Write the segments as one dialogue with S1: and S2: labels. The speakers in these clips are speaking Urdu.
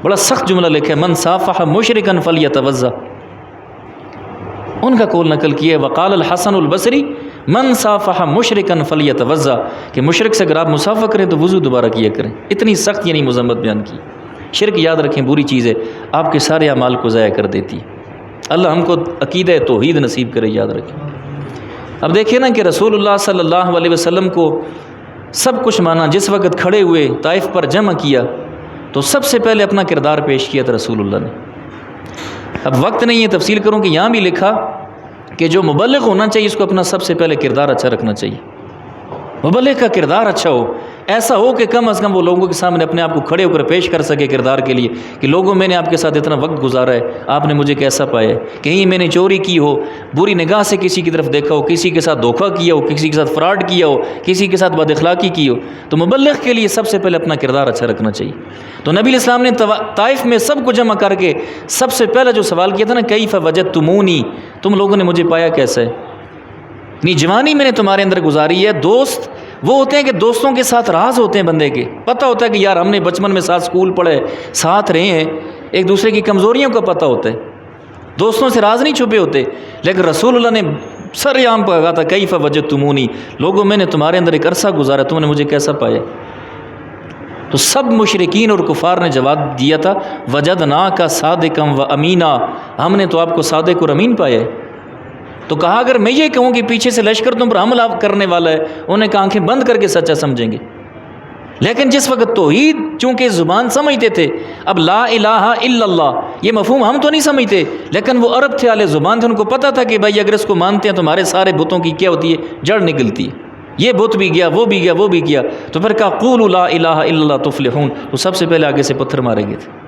S1: بڑا سخت جملہ لکھا ہے، من صافح مشرکا فلیتوضا، ان کا قول نقل کیا ہے، وقال الحسن البصری من صافح مشرکا فلیتوضا، کہ مشرک سے اگر آپ مصافحہ کریں تو وضو دوبارہ کیا کریں۔ اتنی سخت یعنی مذمت بیان کی۔ شرک یاد رکھیں بری چیز ہے، آپ کے سارے اعمال کو ضائع کر دیتی ہے۔ اللہ ہم کو عقیدہ توحید نصیب کرے، یاد رکھیں۔ اب دیکھیں نا کہ رسول اللہ صلی اللہ علیہ وسلم کو سب کچھ مانا، جس وقت کھڑے ہوئے طائف پر جمع کیا تو سب سے پہلے اپنا کردار پیش کیا تھا رسول اللہ نے۔ اب وقت نہیں ہے تفصیل کروں کہ یہاں بھی لکھا کہ جو مبلغ ہونا چاہیے اس کو اپنا سب سے پہلے کردار اچھا رکھنا چاہیے، مبلغ کا کردار اچھا ہو، ایسا ہو کہ کم از کم وہ لوگوں کے سامنے اپنے آپ کو کھڑے ہو کر پیش کر سکے کردار کے لیے، کہ لوگوں میں نے آپ کے ساتھ اتنا وقت گزارا ہے، آپ نے مجھے کیسا پایا ہے، کہیں میں نے چوری کی ہو، بری نگاہ سے کسی کی طرف دیکھا ہو، کسی کے ساتھ دھوکہ کیا ہو، کسی کے ساتھ فراڈ کیا ہو، کسی کے ساتھ بد اخلاقی کی ہو، تو مبلغ کے لیے سب سے پہلے اپنا کردار اچھا رکھنا چاہیے۔ تو نبی علیہ السلام نے طائف میں سب کو جمع کر کے سب سے پہلا جو سوال کیا تھا نا، کیف وجدتمونی، تم لوگوں نے مجھے پایا کیسا ہے؟ نہیں، جوانی میں نے تمہارے اندر گزاری ہے۔ دوست وہ ہوتے ہیں کہ دوستوں کے ساتھ راز ہوتے ہیں، بندے کے پتہ ہوتا ہے کہ یار ہم نے بچپن میں ساتھ اسکول پڑھے، ساتھ رہے ہیں، ایک دوسرے کی کمزوریوں کا پتہ ہوتا ہے، دوستوں سے راز نہیں چھپے ہوتے۔ لیکن رسول اللہ نے سر عام پر کہا تھا کیف وجدتمونی، لوگوں میں نے تمہارے اندر ایک عرصہ گزارا، تم نے مجھے کیسا پایا؟ تو سب مشرکین اور کفار نے جواب دیا تھا وجدناک صادقا و امینا، ہم نے تو آپ کو صادق اور امین پایا ہے۔ تو کہا اگر میں یہ کہوں کہ پیچھے سے لشکر تم پر حملہ کرنے والا ہے، انہوں نے کہا آنکھیں بند کر کے سچا سمجھیں گے۔ لیکن جس وقت توحید چونکہ زبان سمجھتے تھے، اب لا الہ الا اللہ یہ مفہوم ہم تو نہیں سمجھتے، لیکن وہ عرب تھے، اہل زبان تھے، ان کو پتہ تھا کہ بھائی اگر اس کو مانتے ہیں تو ہمارے سارے بتوں کی کیا ہوتی ہے، جڑ نکلتی ہے، یہ بت بھی گیا، وہ بھی گیا، وہ بھی گیا۔ تو پھر کہا قولوا لا الہ الا اللہ تفلحون، تو سب سے پہلے آگے سے پتھر مارے گئے تھے۔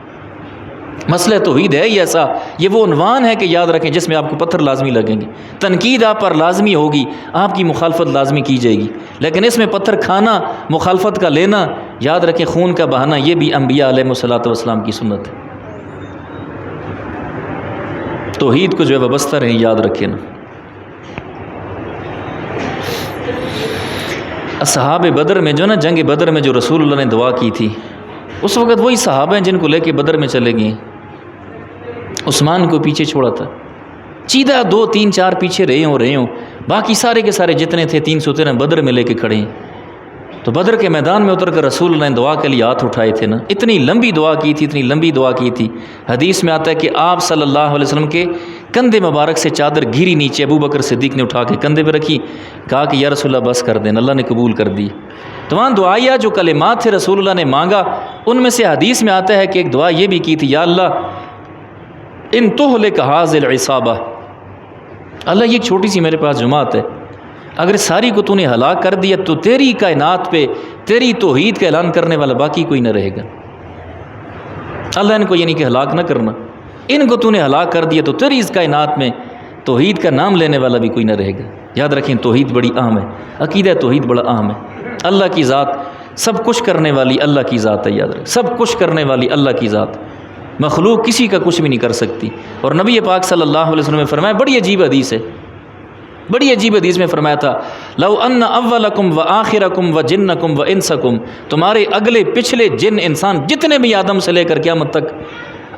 S1: مسئلہ توحید ہے ہی ایسا، یہ وہ عنوان ہے کہ یاد رکھیں جس میں آپ کو پتھر لازمی لگیں گے، تنقید آپ پر لازمی ہوگی، آپ کی مخالفت لازمی کی جائے گی، لیکن اس میں پتھر کھانا، مخالفت کا لینا، یاد رکھیں خون کا بہانا، یہ بھی انبیاء علیہ الصلوۃ والسلام کی سنت ہے۔ توحید کو جو ہے وابستہ رہیں، یاد رکھیں نا۔ اصحاب بدر میں جو نا جنگ بدر میں جو رسول اللہ نے دعا کی تھی، اس وقت وہی صحابہ ہیں جن کو لے کے بدر میں چلے گئے، عثمان کو پیچھے چھوڑا تھا، سیدھا 2 3 4 پیچھے رہے ہوں، باقی سارے کے سارے جتنے تھے 313 بدر میں لے کے کھڑے ہیں۔ تو بدر کے میدان میں اتر کر رسول اللہ نے دعا کے لیے ہاتھ اٹھائے تھے نا، اتنی لمبی دعا کی تھی، اتنی لمبی دعا کی تھی، حدیث میں آتا ہے کہ آپ صلی اللہ علیہ وسلم کے کندھے مبارک سے چادر گری نیچے، ابو بکر صدیق نے اٹھا کے کندھے پہ رکھی، کہا کہ یا رسول اللہ بس کر دیں، اللہ نے قبول کر دی۔ تو وہاں دعائیہ جو کلمات تھے رسول اللہ نے مانگا، ان میں سے حدیث میں آتا ہے کہ ایک دعا یہ بھی کی تھی، یا اللہ ان تہلک ھذہ العصابہ، اللہ یہ ایک چھوٹی سی میرے پاس جماعت ہے، اگر ساری کو تو نے ہلاک کر دیا تو تیری کائنات پہ تیری توحید کا اعلان کرنے والا باقی کوئی نہ رہے گا۔ اللہ ان کو یعنی کہ ہلاک نہ کرنا، ان کو تو نے ہلاک کر دیا تو تیری اس کائنات میں توحید کا نام لینے والا بھی کوئی نہ رہے گا۔ یاد رکھیں توحید بڑی اہم ہے، عقیدہ توحید بڑا اہم ہے۔ اللہ کی ذات سب کچھ کرنے والی اللہ کی ذات ہے، یاد رکھیں سب کچھ کرنے والی اللہ کی ذات، مخلوق کسی کا کچھ بھی نہیں کر سکتی۔ اور نبی پاک صلی اللہ علیہ وسلم نے فرمایا، بڑی عجیب حدیث ہے، بڑی عجیب حدیث میں فرمایا تھا، لو ان اولکم و آخرکم و جنکم و انسکم، تمہارے اگلے پچھلے جن انسان جتنے بھی آدم سے لے کر قیامت تک،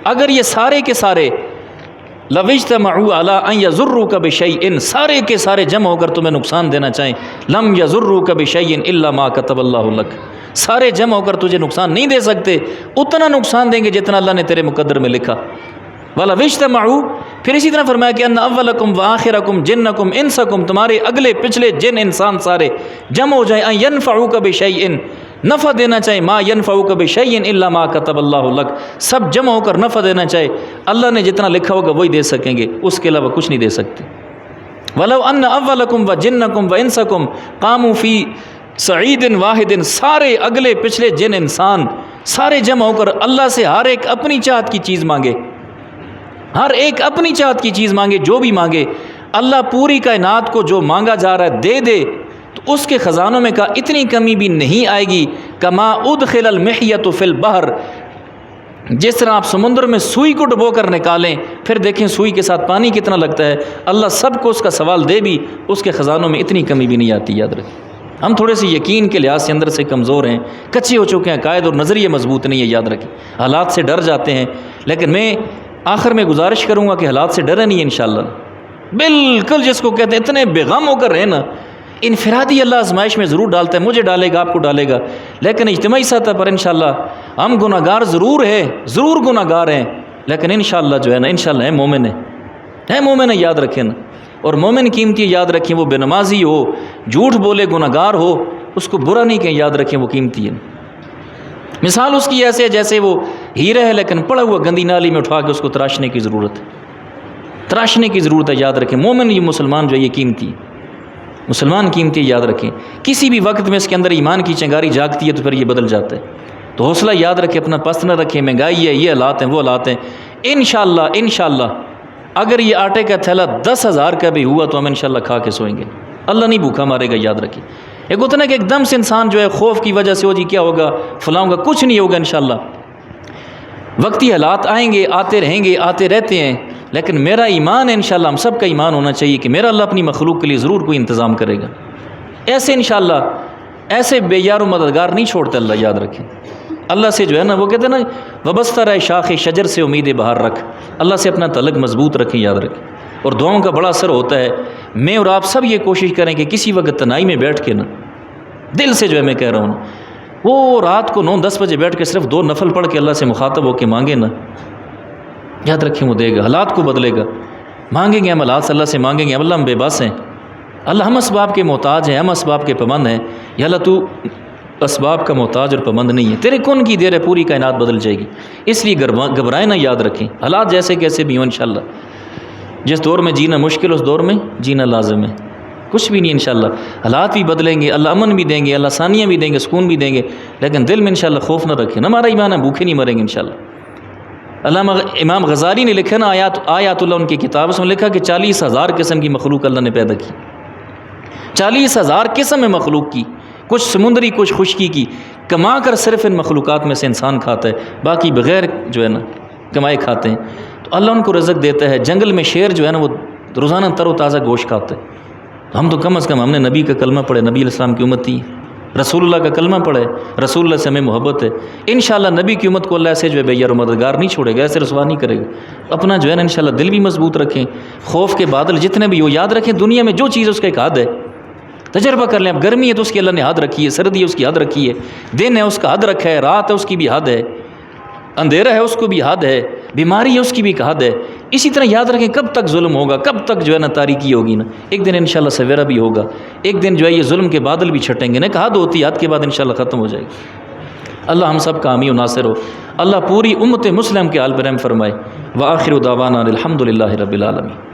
S1: اگر یہ سارے کے سارے لو اجتمعوا علی ان یضروک بشیء، سارے کے سارے جمع ہو کر تمہیں نقصان دینا چاہیں، لم یضروک بشیء الا ما کتب اللہ لک، سارے جمع ہو کر تجھے نقصان نہیں دے سکتے، اتنا نقصان دیں گے جتنا اللہ نے تیرے مقدر میں لکھا۔ وَلَوْ اجْتَمَعُوا، پھر اسی طرح فرمایا کہ ان اولکم و آخرکم جنکم انسکم، تمہارے اگلے پچھلے جن انسان سارے جمع ہو جائیں، ان ینفعوک بشیء، نفع دینا چاہے، ما ینفعوک بشیء الا ما کتب اللہ لک، سب جمع ہو کر نفع دینا چاہے، اللہ نے جتنا لکھا ہوگا وہی دے سکیں گے، اس کے علاوہ کچھ نہیں دے سکتے۔ وَلَوْ أَنَّ أَوَّلَكُمْ وَجِنَّكُمْ وَإِنسَكُمْ قَامُوا فِي صَعِيدٍ وَاحِدٍ، سارے اگلے پچھلے جن انسان سارے جمع ہو کر اللہ سے ہر ایک اپنی چاہت کی چیز مانگے، ہر ایک اپنی چاہت کی چیز مانگے، جو بھی مانگے، اللہ پوری کائنات کو جو مانگا جا رہا ہے دے دے، تو اس کے خزانوں میں کہا اتنی کمی بھی نہیں آئے گی، کما ادخل المحیۃ فی البحر، جس طرح آپ سمندر میں سوئی کو ڈبو کر نکالیں، پھر دیکھیں سوئی کے ساتھ پانی کتنا لگتا ہے، اللہ سب کو اس کا سوال دے بھی، اس کے خزانوں میں اتنی کمی بھی نہیں آتی، یاد رکھیں۔ ہم تھوڑے سے یقین کے لحاظ سے اندر سے کمزور ہیں، کچے ہو چکے ہیں، عقائد اور نظریے مضبوط نہیں ہے، یاد رکھیں حالات سے ڈر جاتے ہیں، لیکن میں آخر میں گزارش کروں گا کہ حالات سے ڈرے نہیں انشاءاللہ، بالکل جس کو کہتے ہیں اتنے بے غم ہو کر رہنا۔ انفرادی اللہ آزمائش میں ضرور ڈالتا ہے، مجھے ڈالے گا، آپ کو ڈالے گا، لیکن اجتماعی سطح پر انشاءاللہ ہم گناہ گار ضرور گناہ گار ہیں، لیکن انشاءاللہ جو ہے نا انشاءاللہ ہے مومن ہے، یاد رکھیں نا۔ اور مومن قیمتی ہے، یاد رکھیں، وہ بے نمازی ہو، جھوٹ بولے، گناہ گار ہو، اس کو برا نہیں کہیں، یاد رکھیں وہ قیمتی ہے۔ مثال اس کی ایسے ہے جیسے وہ ہیرا ہے لیکن پڑا ہوا گندی نالی میں اٹھا کے اس کو تراشنے کی ضرورت ہے، یاد رکھیں مومن یہ مسلمان جو ہے یہ قیمتی ہے، مسلمان قیمتی، یاد رکھیں۔ کسی بھی وقت میں اس کے اندر ایمان کی چنگاری جاگتی ہے تو پھر یہ بدل جاتا ہے، تو حوصلہ یاد رکھیں، اپنا پست نہ رکھیں، مہنگائی ہے، یہ حالات ہیں، وہ حالات ہیں، انشاءاللہ اگر یہ آٹے کا تھیلا 10,000 کا بھی ہوا تو ہم انشاءاللہ کھا کے سوئیں گے، اللہ نہیں بھوکا مارے گا، یاد رکھیں۔ ایک ہوتا ہے کہ ایک دم سے انسان جو ہے خوف کی وجہ سے ہو جی کیا ہوگا فلاں کا، کچھ نہیں ہوگا انشاءاللہ، وقتی حالات آئیں گے، آتے رہیں گے، آتے رہتے ہیں، لیکن میرا ایمان ہے انشاءاللہ، ہم سب کا ایمان ہونا چاہیے کہ میرا اللہ اپنی مخلوق کے لیے ضرور کوئی انتظام کرے گا، ایسے انشاءاللہ ایسے بے یار و مددگار نہیں چھوڑتا اللہ، یاد رکھیں۔ اللہ سے جو ہے نا وہ کہتے ہیں نا وابستہ رہے شاخ شجر سے امید بہار رکھ، اللہ سے اپنا تعلق مضبوط رکھیں، یاد رکھیں، اور دعاؤں کا بڑا اثر ہوتا ہے۔ میں اور آپ سب یہ کوشش کریں کہ کسی وقت تنہائی میں بیٹھ کے نا دل سے جو ہے میں کہہ رہا ہوں وہ رات کو 9-10 بجے بیٹھ کے صرف 2 نفل پڑھ کے اللہ سے مخاطب ہو کے مانگے نا، یاد رکھیں وہ دے گا، حالات کو بدلے گا۔ مانگیں گے ہم اللہ سے، اللہ سے مانگیں گے اللہ ہم بے بس ہیں، اللہ ہم اسباب کے محتاج ہیں، ہم اسباب کے پابند ہیں، یا اللہ تو اسباب کا محتاج اور پابند نہیں ہے، تیرے کن کی دیر ہے پوری کائنات بدل جائے گی، اس لیے گھبرائیں نہ، یاد رکھیں حالات جیسے کیسے بھی ہوں انشاءاللہ، جس دور میں جینا مشکل اس دور میں جینا لازم ہے، کچھ بھی نہیں انشاءاللہ، حالات بھی بدلیں گے، اللہ امن بھی دیں گے، اللہ ثانیہ بھی دیں گے، سکون بھی دیں گے، لیکن دل میں انشاءاللہ خوف نہ رکھیں، ہمارا ایمان ہے بھوکے نہیں مریں گے انشاءاللہ۔ علامہ امام غزالی نے لکھا نا آیات اللہ، ان کی کتاب اس میں لکھا کہ 40,000 قسم کی مخلوق اللہ نے پیدا کی، 40,000 قسم ہے مخلوق کی، کچھ سمندری کچھ خشکی کی، کما کر صرف ان مخلوقات میں سے انسان کھاتا ہے، باقی بغیر جو ہے نا کمائے کھاتے ہیں، تو اللہ ان کو رزق دیتا ہے۔ جنگل میں شیر جو ہے نا وہ روزانہ تر و تازہ گوشت کھاتا ہے، ہم تو کم از کم ہم نے نبی کا کلمہ پڑھے، نبی علیہ السلام کی امتی، رسول اللہ کا کلمہ پڑھے، رسول اللہ سے ہمیں محبت ہے، انشاءاللہ نبی کی امت کو اللہ ایسے جو ہے بے یار و مددگار نہیں چھوڑے گا، ایسے رسوا نہیں کرے گا۔ اپنا جو ہے نا انشاءاللہ دل بھی مضبوط رکھیں، خوف کے بادل جتنے بھی ہو، یاد رکھیں دنیا میں جو چیز اس کا ایک حد ہے، تجربہ کر لیں، اب گرمی ہے تو اس کی اللہ نے حد رکھی ہے، سردی ہے اس کی حد رکھی ہے، دن ہے اس کا حد رکھا ہے، رات ہے اس کی بھی حد ہے، اندھیرا ہے اس کو بھی حد ہے، بیماری ہے اس کی بھی ایک حد ہے۔ اسی طرح یاد رکھیں کب تک ظلم ہوگا، کب تک جو ہے نا تاریکی ہوگی نا، ایک دن انشاءاللہ سویرا بھی ہوگا، ایک دن جو ہے یہ ظلم کے بادل بھی چھٹیں گے نا، ایک حد ہوتی ہے، حد کے بعد انشاءاللہ ختم ہو جائے گی۔ اللہ ہم سب کا حامی و ناصر ہو، اللہ پوری امت مسلم کے حال پر رحم فرمائے۔ وآخر دعوانا الحمدللہ رب العالمین۔